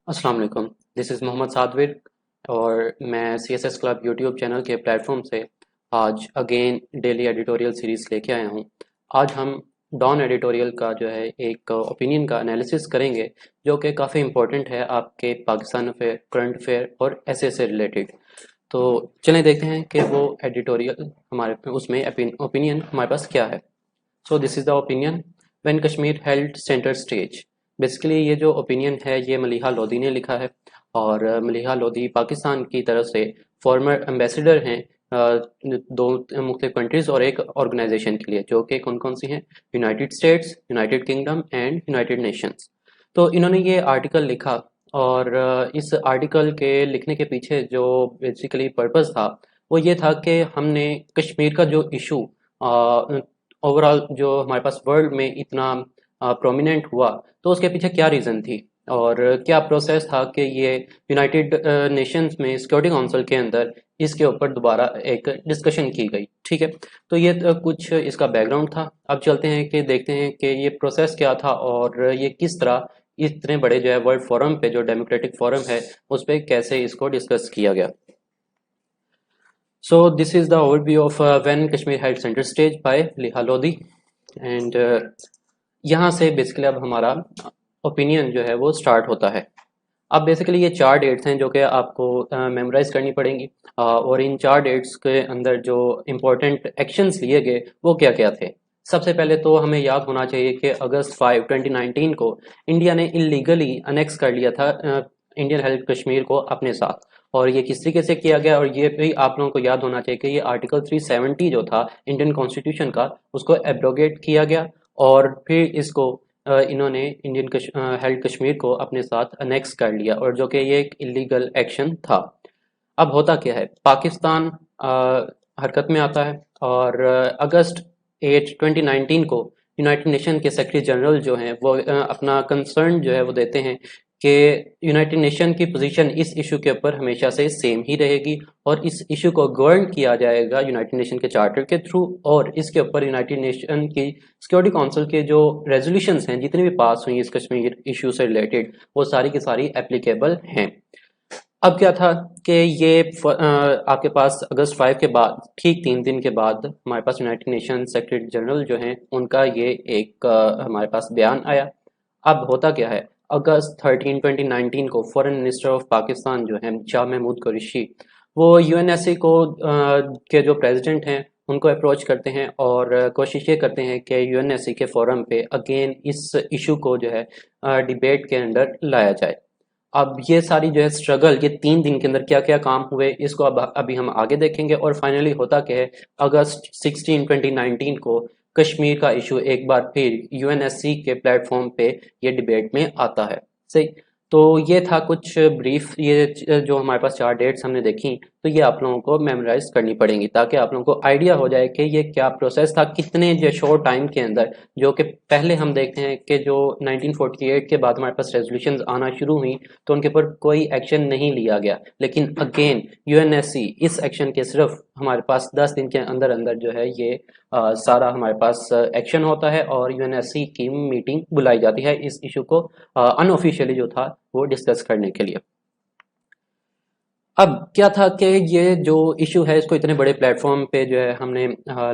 अस्सलाम वालेकुम। This is Mohammad सादविर और मैं CSS क्लब यूट्यूब चैनल के प्लेटफॉर्म से आज अगेन डेली एडिटोरियल सीरीज़ लेके आया हूँ। आज हम डॉन एडिटोरियल का जो है एक ओपिनियन का एनालिसिस करेंगे जो कि काफ़ी इम्पोर्टेंट है आपके पाकिस्तान अफेयर, करंट अफेयर और ऐसे से रिलेटेड। तो चलें देखते हैं कि वो एडिटोरियल हमारे उसमें ओपिनियन हमारे पास क्या है। So this is the opinion when Kashmir held centre stage. Basically ये जो ओपिनियन है ये मलिहा लोधी ने लिखा है और मलिहा लोधी पाकिस्तान की तरफ से फॉर्मर एम्बेसडर हैं दो मुख्तलिफ कंट्रीज़ और एक ऑर्गेनाइजेशन के लिए जो कि कौन कौन सी हैं, United states, United kingdom and United Nations. तो इन्होंने ये आर्टिकल लिखा और इस आर्टिकल के लिखने के पीछे जो बेसिकली पर्पस था वो ये था कि हमने कश्मीर का जो इशू ओवरऑल जो हमारे पास वर्ल्ड में इतना प्रोमिनेंट हुआ तो उसके पीछे क्या रीज़न थी और क्या प्रोसेस था कि ये यूनाइटेड नेशंस में सिक्योरिटी काउंसिल के अंदर इसके ऊपर दोबारा एक डिस्कशन की गई। ठीक है, तो ये कुछ इसका बैकग्राउंड था। अब चलते हैं कि देखते हैं कि ये प्रोसेस क्या था और ये किस तरह इतने बड़े जो है वर्ल्ड फोरम पे, जो डेमोक्रेटिक फोरम है, उस पर कैसे इसको डिस्कस किया गया। So this is the overview of when Kashmir held center stage by लिहा लोधी एंड यहाँ से बेसिकली अब हमारा ओपिनियन जो है वो स्टार्ट होता है। अब बेसिकली ये 4 डेट्स हैं जो कि आपको मेमोराइज करनी पड़ेंगी और इन 4 डेट्स के अंदर जो इम्पोर्टेंट एक्शंस लिए गए वो क्या क्या थे। सबसे पहले तो हमें याद होना चाहिए कि अगस्त 5 2019 को इंडिया ने इलीगली अनेक्स कर लिया था इंडियन हेल्थ कश्मीर को अपने साथ। और ये किस तरीके से किया गया और ये भी आप लोगों को याद होना चाहिए कि ये आर्टिकल 370 जो था इंडियन कॉन्स्टिट्यूशन का उसको एब्रोगेट किया गया और फिर इसको इन्होंने इंडियन हेल्ड कश्मीर को अपने साथ अनेक्स कर लिया और जो कि ये एक इलीगल एक्शन था। अब होता क्या है, पाकिस्तान हरकत में आता है और अगस्त 8 2019 को यूनाइटेड नेशन के सेक्रेटरी जनरल जो हैं वो अपना कंसर्न जो है वो देते हैं कि यूनाइटेड नेशन की पोजीशन इस इशू के ऊपर हमेशा से सेम ही रहेगी और इस इशू को गवर्न किया जाएगा यूनाइटेड नेशन के चार्टर के थ्रू और इसके ऊपर यूनाइटेड नेशन की सिक्योरिटी काउंसिल के जो रेजोल्यूशंस हैं जितनी भी पास हुई इस कश्मीर इशू से रिलेटेड वो सारी की सारी एप्लीकेबल हैं। अब क्या था कि ये आपके पास अगस्त 5 के बाद ठीक 3 दिन के बाद हमारे पास यूनाइटेड नेशन सेक्रेटरी जनरल जो हैं उनका ये एक हमारे पास बयान आया। अब होता क्या है, अगस्त 13 2019 को फॉरेन मिनिस्टर ऑफ पाकिस्तान जो हैं शाह महमूद कुरैशी वो यूएनएससी को के जो प्रेसिडेंट हैं उनको अप्रोच करते हैं और कोशिश ये करते हैं कि यूएनएससी के फोरम पे अगेन इस इशू को जो है डिबेट के अंदर लाया जाए। अब ये सारी जो है स्ट्रगल, ये 3 दिन के अंदर क्या क्या काम हुए इसको अब अभी हम आगे देखेंगे और फाइनली होता क्या है, अगस्त 16 2019 को कश्मीर का इशू एक बार फिर यूएनएससी के प्लेटफॉर्म पे ये डिबेट में आता है। सही, तो ये था कुछ ब्रीफ, ये जो हमारे पास 4 डेट्स हमने देखी तो ये आप लोगों को मेमोराइज करनी पड़ेंगी ताकि आप लोगों को आइडिया हो जाए कि ये क्या प्रोसेस था कितने जो शॉर्ट टाइम के अंदर। जो कि पहले हम देखते हैं कि जो 1948 के बाद हमारे पास रेजोल्यूशंस आना शुरू हुई तो उनके ऊपर कोई एक्शन नहीं लिया गया, लेकिन अगेन यूएनएससी इस एक्शन के सिर्फ हमारे पास 10 दिन के अंदर अंदर जो है ये सारा हमारे पास एक्शन होता है और यूएनएससी की मीटिंग बुलाई जाती है इस इशू को अनऑफिशियली जो था वो डिस्कस करने के लिए। अब क्या था कि ये जो इशू है इसको इतने बड़े प्लेटफॉर्म पे जो है हमने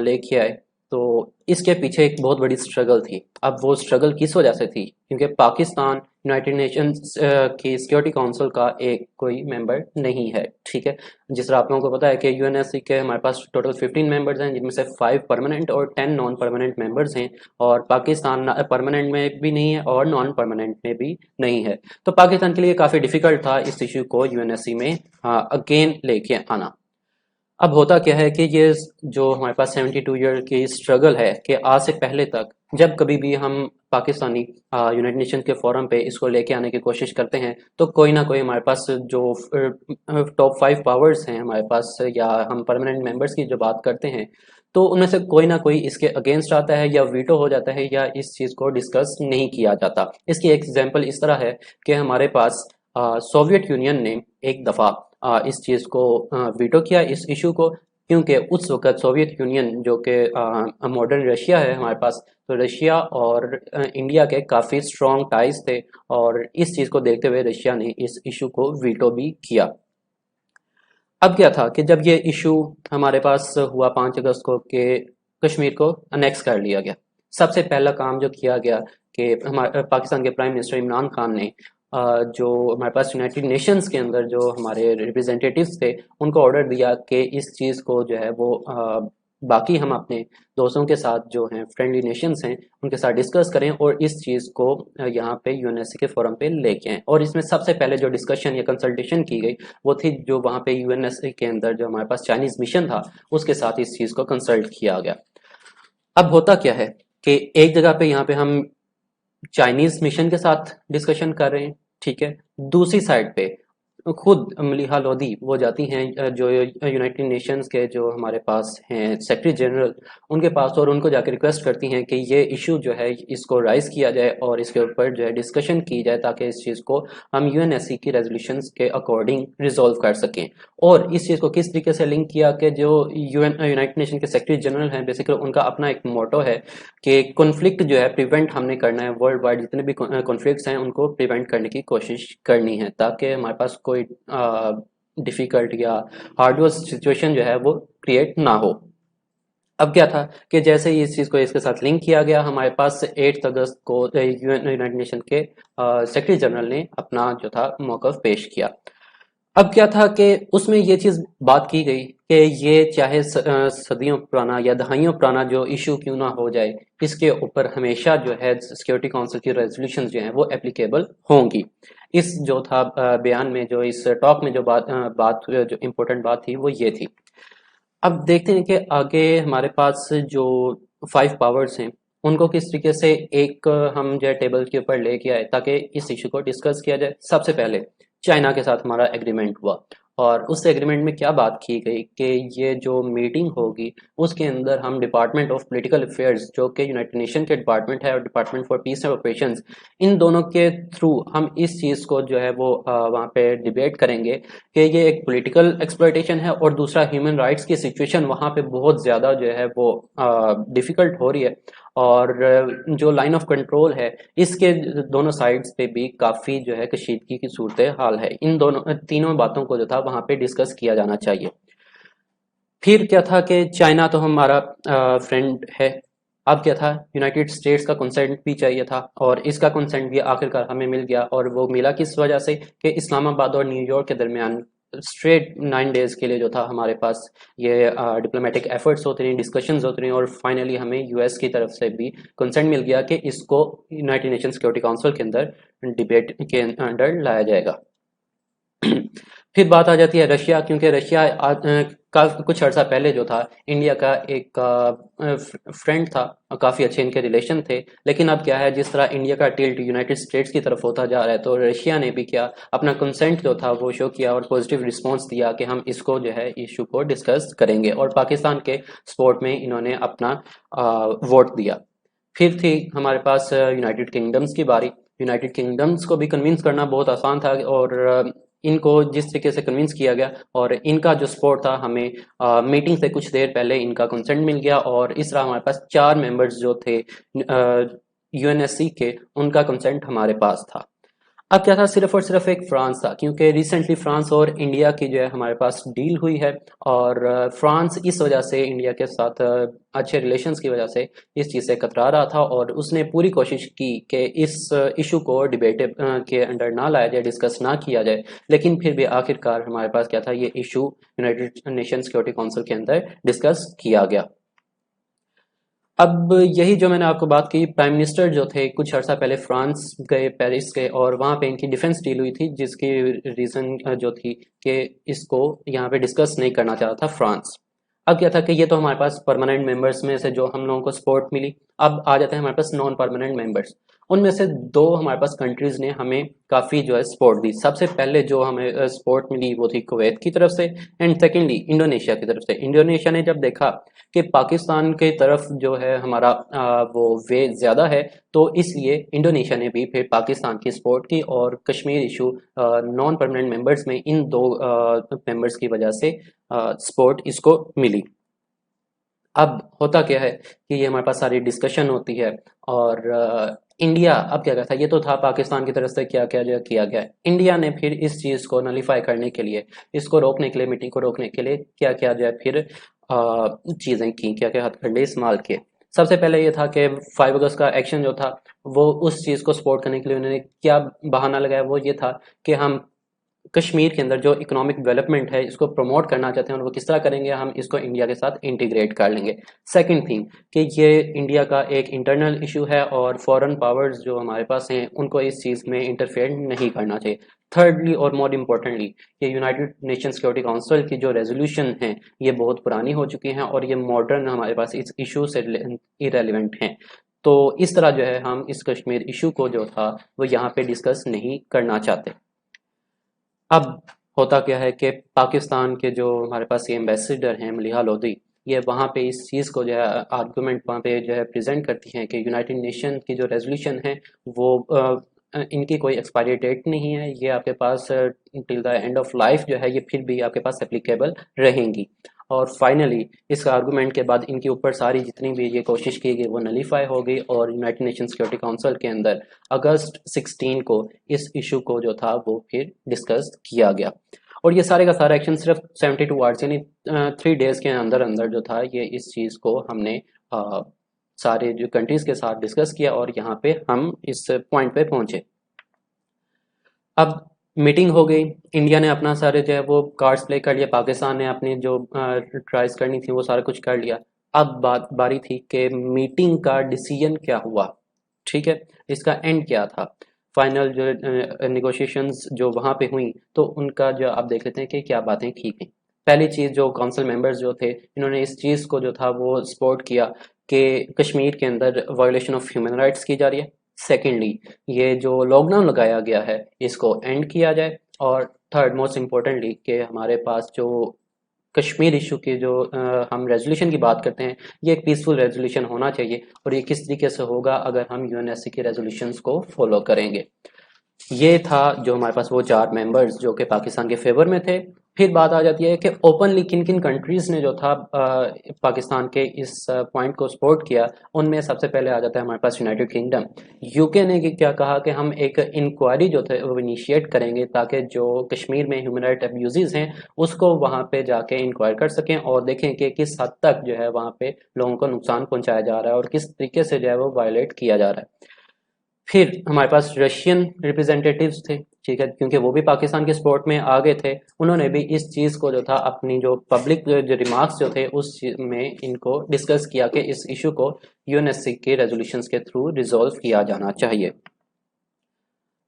लेके आए तो इसके पीछे एक बहुत बड़ी स्ट्रगल थी। अब वो स्ट्रगल किस वजह से थी, क्योंकि पाकिस्तान यूनाइटेड नेशंस की सिक्योरिटी काउंसिल का एक कोई मेंबर नहीं है। ठीक है, जिस तरह आप लोगों को पता है कि यूएनएससी के हमारे पास टोटल 15 मेंबर्स हैं जिनमें से 5 परमानेंट और 10 नॉन परमानेंट मेंबर्स हैं और पाकिस्तान परमानेंट में भी नहीं है और नॉन परमानेंट में भी नहीं है। तो पाकिस्तान के लिए काफ़ी डिफिकल्ट था इस इशू को यूएनएससी में अगेन लेके आना। अब होता क्या है कि ये जो हमारे पास 72 ईयर की स्ट्रगल है कि आज से पहले तक जब कभी भी हम पाकिस्तानी यूनाइटेड नेशन के फोरम पे इसको लेके आने की कोशिश करते हैं तो कोई ना कोई हमारे पास जो टॉप 5 पावर्स हैं हमारे पास या हम परमानेंट मेंबर्स की जो बात करते हैं तो उनमें से कोई ना कोई इसके अगेंस्ट आता है या वीटो हो जाता है या इस चीज़ को डिस्कस नहीं किया जाता। इसकी एक एग्जाम्पल इस तरह है कि हमारे पास सोवियत यूनियन ने एक दफ़ा इस चीज़ को वीटो किया, इस इशू को, क्योंकि उस वक्त सोवियत यूनियन जो कि मॉडर्न रशिया है हमारे पास, तो रशिया और इंडिया के काफ़ी स्ट्रॉन्ग टाइज थे, और इस चीज़ को देखते हुए रशिया ने इस इशू को वीटो भी किया। अब क्या था कि जब ये इशू हमारे पास हुआ 5 अगस्त को, कि कश्मीर को अनेक्स कर लिया गया, सबसे पहला काम जो किया गया कि हमारे पाकिस्तान के प्राइम मिनिस्टर इमरान खान ने जो हमारे पास यूनाइटेड नेशंस के अंदर जो हमारे रिप्रेजेंटेटिव्स थे, उनको ऑर्डर दिया कि इस चीज़ को जो है वो बाकी हम अपने दोस्तों के साथ जो हैं फ्रेंडली नेशंस हैं उनके साथ डिस्कस करें और इस चीज़ को यहाँ पे यूएनएससी के फोरम पे लेके आएँ। और इसमें सबसे पहले जो डिस्कशन या कंसल्टेशन की गई वो थी जो वहाँ पे यूएनएससी के अंदर जो हमारे पास चाइनीज़ मिशन था उसके साथ इस चीज़ को कंसल्ट किया गया। अब होता क्या है कि एक जगह पे यहाँ पे हम चाइनीज मिशन के साथ डिस्कशन कर रहे हैं, ठीक है, दूसरी साइड पे खुद मलिहा लोधी वो जाती हैं जो यूनाइटेड नेशंस के जो हमारे पास हैं सेक्रेटरी जनरल उनके पास, और उनको जाकर रिक्वेस्ट करती हैं कि ये इशू जो है इसको राइज किया जाए और इसके ऊपर जो है डिस्कशन की जाए ताकि इस चीज़ को हम यूएनएससी की रेजोल्यूशंस के अकॉर्डिंग रिजोल्व कर सकें। और इस चीज़ को किस तरीके से लिंक किया कि जो यूनाइटेड नेशन के सेक्रेटरी जनरल हैं बेसिकली उनका अपना एक मोटो है कि कॉन्फ्लिक्ट जो है प्रिवेंट हमने करना है, वर्ल्ड वाइड जितने भी कॉन्फ्लिक्ट्स हैं उनको प्रिवेंट करने की कोशिश करनी है ताकि हमारे पास कोई डिफिकल्ट या हार्डवर्क सिचुएशन जो है वो क्रिएट ना हो। अब क्या था कि जैसे ही इस चीज़ को इसके साथ लिंक किया गया, हमारे पास 8 अगस्त को यूनाइटेड नेशन के सेक्रेटरी जनरल ने अपना जो था मौक़िफ़ पेश किया। अब क्या था कि उसमें ये चीज़ बात की गई कि ये चाहे सदियों पुराना या दहाइयों पुराना जो इशू क्यों ना हो जाए, इसके ऊपर हमेशा जो है सिक्योरिटी काउंसिल की रेजोल्यूशंस जो हैं वो एप्लीकेबल होंगी। इस जो था बयान में जो इस टॉक में जो बात जो इम्पोर्टेंट बात थी वो ये थी। अब देखते हैं कि आगे हमारे पास जो 5 पावर्स हैं उनको किस तरीके से एक हम जो है टेबल के ऊपर लेके आए ताकि इस इशू को डिस्कस किया जाए। सबसे पहले चाइना के साथ हमारा एग्रीमेंट हुआ, और उस एग्रीमेंट में क्या बात की गई कि ये जो मीटिंग होगी उसके अंदर हम डिपार्टमेंट ऑफ पॉलिटिकल अफेयर्स जो कि यूनाइटेड नेशन के डिपार्टमेंट है और department for peace and operations, इन दोनों के थ्रू हम इस चीज़ को जो है वो वहाँ पे डिबेट करेंगे कि ये एक पॉलिटिकल एक्सप्लॉयटेशन है और दूसरा ह्यूमन राइट्स की सिचुएशन वहाँ पे बहुत ज़्यादा जो है वो डिफ़िकल्ट हो रही है, और जो लाइन ऑफ कंट्रोल है इसके दोनों साइड्स पे भी काफ़ी जो है कशीदगी की सूरत हाल है। इन दोनों तीनों बातों को जो था वहाँ पे डिस्कस किया जाना चाहिए। फिर क्या था कि चाइना तो हमारा फ्रेंड है, अब क्या था यूनाइटेड स्टेट्स का कंसेंट भी चाहिए था, और इसका कंसेंट भी आखिरकार हमें मिल गया। और वो मिला किस वजह से कि इस्लामाबाद और न्यूयॉर्क के दरमियान स्ट्रेट 9 डेज के लिए जो था हमारे पास ये डिप्लोमेटिक एफर्ट्स होते रही, डिस्कशंस होते रही, और फाइनली हमें यूएस की तरफ से भी कंसेंट मिल गया कि इसको यूनाइटेड नेशन सिक्योरिटी काउंसिल के अंदर डिबेट के अंदर लाया जाएगा। फिर बात आ जाती है रशिया, क्योंकि रशिया कुछ अर्सा पहले जो था इंडिया का एक फ्रेंड था, काफ़ी अच्छे इनके रिलेशन थे, लेकिन अब क्या है जिस तरह इंडिया का टिल्ट यूनाइटेड स्टेट्स की तरफ होता जा रहा है तो रशिया ने भी क्या अपना कंसेंट जो था वो शो किया और पॉजिटिव रिस्पांस दिया कि हम इसको जो है इशू को डिस्कस करेंगे, और पाकिस्तान के सपोर्ट में इन्होंने अपना वोट दिया। फिर थी हमारे पास यूनाइटेड किंगडम्स की बारी। यूनाइटेड किंगडम्स को भी कन्विंस करना बहुत आसान था, और इनको जिस तरीके से कन्विंस किया गया और इनका जो सपोर्ट था हमें मीटिंग से कुछ देर पहले इनका कंसेंट मिल गया, और इस तरह हमारे पास 4 मेंबर्स जो थे यूएनएससी के उनका कंसेंट हमारे पास था। अब क्या था सिर्फ और सिर्फ एक फ्रांस था, क्योंकि रिसेंटली फ्रांस और इंडिया की जो है हमारे पास डील हुई है, और फ्रांस इस वजह से इंडिया के साथ अच्छे रिलेशंस की वजह से इस चीज़ से कतरा रहा था, और उसने पूरी कोशिश की कि इस इशू को डिबेट के अंडर ना लाया जाए, डिस्कस ना किया जाए, लेकिन फिर भी आखिरकार हमारे पास क्या था ये issue United nation security council के अंदर डिस्कस किया गया। अब यही जो मैंने आपको बात की, प्राइम मिनिस्टर जो थे कुछ अर्सा पहले फ्रांस गए, पेरिस गए, और वहाँ पे इनकी डिफेंस डील हुई थी जिसकी रीज़न जो थी कि इसको यहाँ पे डिस्कस नहीं करना चाह रहा था फ्रांस। अब क्या था कि ये तो हमारे पास परमानेंट मेंबर्स में से जो हम लोगों को सपोर्ट मिली, अब आ जाते हैं हमारे पास नॉन परमानेंट मेंबर्स। उनमें से दो हमारे पास कंट्रीज ने हमें काफ़ी जो है सपोर्ट दी। सबसे पहले जो हमें सपोर्ट मिली वो थी कुवैत की तरफ से, एंड सेकेंडली इंडोनेशिया की तरफ से। इंडोनेशिया ने जब देखा कि पाकिस्तान के तरफ जो है हमारा वो वे ज़्यादा है, तो इसलिए इंडोनेशिया ने भी फिर पाकिस्तान की सपोर्ट की और Kashmir issue non permanent members में इन दो मेंबर्स की वजह से सपोर्ट इसको मिली। अब होता क्या है कि ये हमारे पास सारी डिस्कशन होती है और इंडिया अब क्या करता है, ये तो था पाकिस्तान की तरफ से क्या क्या जो किया गया है। इंडिया ने फिर इस चीज़ को नलीफाई करने के लिए, इसको रोकने के लिए, मीटिंग को रोकने के लिए क्या क्या जो है फिर चीज़ें की, क्या क्या हथकंडे इस्तेमाल किए। सबसे पहले ये था कि 5 अगस्त का एक्शन जो था वो उस चीज़ को सपोर्ट करने के लिए उन्होंने क्या बहाना लगाया, वो ये था कि हम कश्मीर के अंदर जो इकोनॉमिक डेवलपमेंट है इसको प्रमोट करना चाहते हैं और वो किस तरह करेंगे, हम इसको इंडिया के साथ इंटीग्रेट कर लेंगे। सेकंड थिंग कि ये इंडिया का एक इंटरनल इशू है और फॉरेन पावर्स जो हमारे पास हैं उनको इस चीज़ में इंटरफेयर नहीं करना चाहिए। थर्डली और मोर इम्पोर्टेंटली, ये यूनाइटेड नेशन सिक्योरिटी काउंसिल की जो रेजोल्यूशन है ये बहुत पुरानी हो चुकी हैं और ये मॉडर्न हमारे पास इस इशू से इरेलीवेंट हैं। तो इस तरह जो है हम इस कश्मीर इशू को जो था वो यहाँ पे डिस्कस नहीं करना चाहते। अब होता क्या है कि पाकिस्तान के जो हमारे पास ये एम्बेसडर हैं मलिहा लोधी, ये वहाँ पे इस चीज़ को जो है आर्गूमेंट वहाँ पे जो है प्रेजेंट करती हैं कि यूनाइटेड नेशन की जो रेजोल्यूशन है वो इनकी कोई एक्सपायरी डेट नहीं है, ये आपके पास till the end of life जो है ये फिर भी आपके पास एप्लीकेबल रहेंगी। और फाइनली इस आर्गूमेंट के बाद इनके ऊपर सारी जितनी भी ये कोशिश की गई वो नलीफाई हो गई और यूनाइटेड नेशन सिक्योरिटी काउंसिल के अंदर अगस्त 16 को इस इशू को जो था वो फिर डिस्कस किया गया। और ये सारे का सारा एक्शन सिर्फ 72 आवर्स यानी 3 डेज के अंदर अंदर जो था ये इस चीज़ को हमने सारे जो कंट्रीज के साथ डिस्कस किया और यहाँ पे हम इस पॉइंट पे पहुंचे। अब मीटिंग हो गई, इंडिया ने अपना सारे जो है वो कार्ड्स प्ले कर लिया, पाकिस्तान ने अपनी जो ट्राइज करनी थी वो सारा कुछ कर लिया। अब बात बारी थी कि मीटिंग का डिसीजन क्या हुआ, ठीक है, इसका एंड क्या था, फाइनल जो नेगोशिएशंस जो वहाँ पे हुई तो उनका जो आप देख लेते हैं कि क्या बातें की गई। पहली चीज़ जो काउंसिल मेंबर्स जो थे इन्होंने इस चीज़ को जो था वो सपोर्ट किया कि कश्मीर के अंदर वायलेशन ऑफ ह्यूमन राइट्स की जा रही है। सेकेंडली ये जो लॉकडाउन लगाया गया है इसको एंड किया जाए। और थर्ड मोस्ट इम्पोर्टेंटली कि हमारे पास जो कश्मीर इशू की जो हम रेजोल्यूशन की बात करते हैं ये एक पीसफुल रेजोल्यूशन होना चाहिए और ये किस तरीके से होगा अगर हम यूएनएससी की रेजोल्यूशंस को फॉलो करेंगे। ये था जो हमारे पास वो 4 मेंबर्स जो कि पाकिस्तान के फेवर में थे। फिर बात आ जाती है कि ओपनली किन किन कंट्रीज ने जो था पाकिस्तान के इस पॉइंट को सपोर्ट किया। उनमें सबसे पहले आ जाता है हमारे पास यूनाइटेड किंगडम। यूके ने क्या कहा कि हम एक इंक्वायरी जो थे वो इनिशिएट करेंगे ताकि जो कश्मीर में ह्यूमन राइट अब्यूजेज हैं उसको वहाँ पे जाके इंक्वायर कर सकें और देखें कि किस हद तक जो है वहाँ पे लोगों को नुकसान पहुँचाया जा रहा है और किस तरीके से जो है वो वायलेट किया जा रहा है। फिर हमारे पास रशियन रिप्रेजेंटेटिव्स थे, ठीक है, क्योंकि वो भी पाकिस्तान के सपोर्ट में आ गए थे। उन्होंने भी इस चीज़ को जो था अपनी जो पब्लिक जो रिमार्क्स जो थे उस में इनको डिस्कस किया कि इस इशू को यूएनएससी के रेजोल्यूशंस के थ्रू रिजॉल्व किया जाना चाहिए।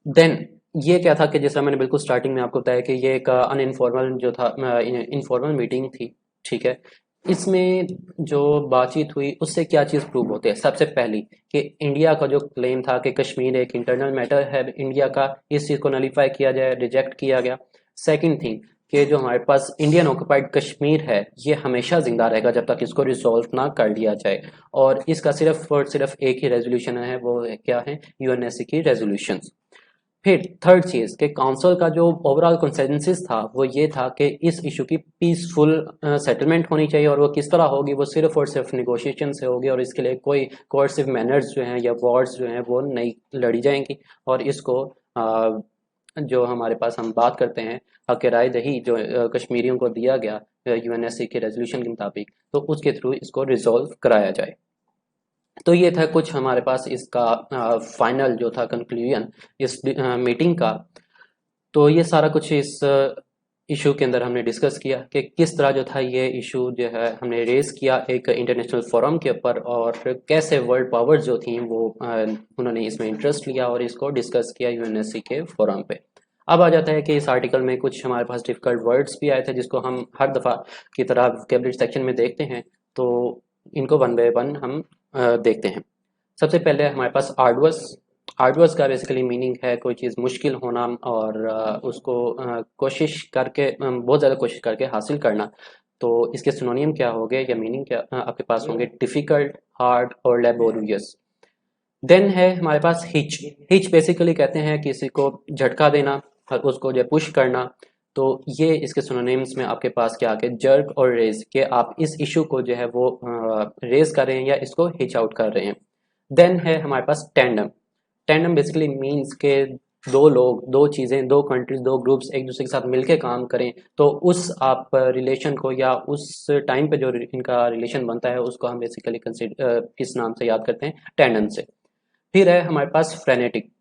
देन ये क्या था कि जैसा मैंने बिल्कुल स्टार्टिंग में आपको बताया कि ये एक अनइनफॉर्मल जो था इनफॉर्मल मीटिंग थी, ठीक है। इसमें जो बातचीत हुई उससे क्या चीज़ प्रूव होती है, सबसे पहली कि इंडिया का जो क्लेम था कि कश्मीर एक इंटरनल मैटर है इंडिया का, इस चीज़ को नलीफाई किया जाए, रिजेक्ट किया गया। सेकंड थिंग कि जो हमारे पास इंडियन ऑक्युपाइड कश्मीर है ये हमेशा जिंदा रहेगा जब तक इसको रिजॉल्व ना कर लिया जाए और इसका सिर्फ और सिर्फ एक ही रेजोल्यूशन है, वो क्या है, यूएनएससी की रेजोल्यूशन। फिर थर्ड चीज कि काउंसिल का जो ओवरऑल कंसेंसस था वो ये था कि इस इशू की पीसफुल सेटलमेंट होनी चाहिए और वो किस तरह होगी, वो सिर्फ और सिर्फ निगोशिएशन से होगी और इसके लिए कोई कोर्सिव मैनर्स जो हैं या वॉर्स जो हैं वो नहीं लड़ी जाएंगी। और इसको जो हमारे पास हम बात करते हैं हक राय दही जो कश्मीरियों को दिया गया यूएनएससी के रेजोल्यूशन के मुताबिक, तो उसके थ्रू इसको रिजॉल्व कराया जाए। तो ये था कुछ हमारे पास इसका फाइनल जो था कंक्लूजन इस मीटिंग का। तो ये सारा कुछ इस इशू के अंदर हमने डिस्कस किया कि किस तरह जो था ये इशू जो है हमने रेज किया एक इंटरनेशनल फोरम के ऊपर और कैसे वर्ल्ड पावर्स जो थी वो उन्होंने इसमें इंटरेस्ट लिया और इसको डिस्कस किया यूएनएससी के फोरम पे। अब आ जाता है कि इस आर्टिकल में कुछ हमारे पास डिफिकल्ट वर्ड्स भी आए थे जिसको हम हर दफ़ा की तरह वोकैबुलरी सेक्शन में देखते हैं, तो इनको वन बाय वन हम देखते हैं। सबसे पहले हमारे पास आर्डुअस। आर्डुअस का बेसिकली मीनिंग है कोई चीज़ मुश्किल होना और उसको कोशिश करके बहुत ज़्यादा कोशिश करके हासिल करना। तो इसके सिनोनियम क्या हो गए या मीनिंग क्या आपके पास होंगे? डिफ़िकल्ट, हार्ड और लेबोरियस। देन है हमारे पास हिच। हिच बेसिकली कहते हैं किसी को झटका देना और उसको जो पुश करना। तो ये इसके सिनोनिम्स में आपके पास क्या आ गए? जर्क और रेज, कि आप इस इशू को जो है वो रेज कर रहे हैं या इसको हिच आउट कर रहे हैं। देन है हमारे पास टेंडम। टेंडम बेसिकली मीन्स के दो लोग, दो चीज़ें, दो कंट्रीज, दो ग्रुप्स एक दूसरे के साथ मिलके काम करें, तो उस आप रिलेशन को या उस टाइम पे जो इनका रिलेशन बनता है उसको हम बेसिकली कंसिडर किस नाम से याद करते हैं? टेंडम से। फिर है हमारे पास फ्रेनेटिक।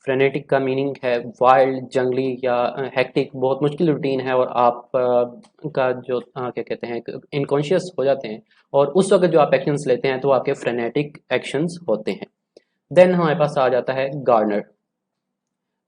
फ्रेनेटिक का मीनिंग है वाइल्ड, जंगली या हेक्टिक, बहुत मुश्किल रूटीन है और आप का जो क्या कहते हैं, इनकॉन्शियस हो जाते हैं और उस वक्त जो आप एक्शंस लेते हैं तो वो आपके फ्रेनेटिक एक्शंस होते हैं। देन हमारे पास आ जाता है गार्डनर।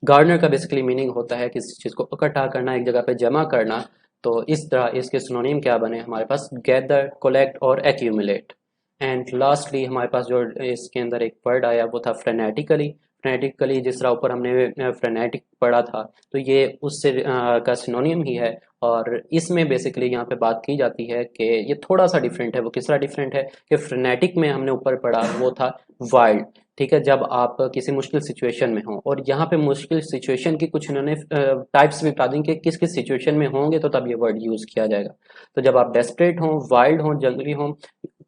गार्डनर का बेसिकली मीनिंग होता है किसी चीज़ को इकट्ठा करना, एक जगह पे जमा करना। तो इस तरह इसके सिनोनिम क्या बने हमारे पास? गैदर, कोलेक्ट और एक्यूमुलेट। एंड लास्टली हमारे पास जो इसके अंदर एक वर्ड आया वो था फ्रेनेटिकली। फ्रेनेटिकली जिस तरह ऊपर हमने फ्रेनेटिक पढ़ा था, तो ये उससे का सिनोनिम ही है। और इसमें बेसिकली यहाँ पे बात की जाती है कि ये थोड़ा सा डिफरेंट है। वो किस तरह डिफरेंट है कि फ्रेनेटिक में हमने ऊपर पढ़ा वो था वाइल्ड, ठीक है, जब आप किसी मुश्किल सिचुएशन में हो। और यहाँ पे मुश्किल सिचुएशन की कुछ इन्होंने टाइप्स भी बता दी कि किस किस सिचुएशन में होंगे तो तब ये वर्ड यूज किया जाएगा। तो जब आप डेस्परेट हो, वाइल्ड हो, जंगली हो,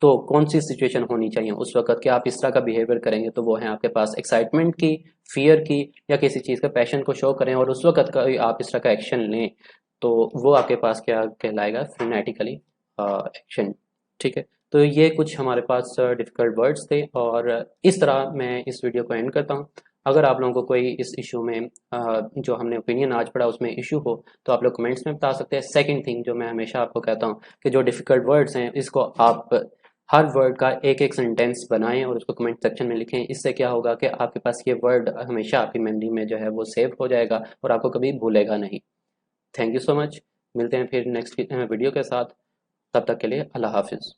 तो कौन सी सिचुएशन होनी चाहिए उस वक्त कि आप इस तरह का बिहेवियर करेंगे? तो वो है आपके पास एक्साइटमेंट की, फियर की, या किसी चीज़ का पैशन को शो करें और उस वक्त का आप इस तरह का एक्शन लें, तो वो आपके पास क्या कहलाएगा? फ्रेनेटिकली एक्शन। ठीक है, तो ये कुछ हमारे पास डिफ़िकल्ट वर्ड्स थे और इस तरह मैं इस वीडियो को एंड करता हूँ। अगर आप लोगों को कोई इस इशू में जो हमने ओपिनियन आज पढ़ा उसमें इशू हो तो आप लोग कमेंट्स में बता सकते हैं। सेकंड थिंग जो मैं हमेशा आपको कहता हूँ कि जो डिफ़िकल्ट वर्ड्स हैं इसको आप हर वर्ड का एक एक सेंटेंस बनाएं और उसको कमेंट सेक्शन में लिखें। इससे क्या होगा कि आपके पास ये वर्ड हमेशा आपकी मेमोरी में जो है वो सेव हो जाएगा और आपको कभी भूलेगा नहीं। Thank you so much. मिलते हैं फिर नेक्स्ट वीडियो के साथ। तब तक के लिए अल्लाह हाफिज़।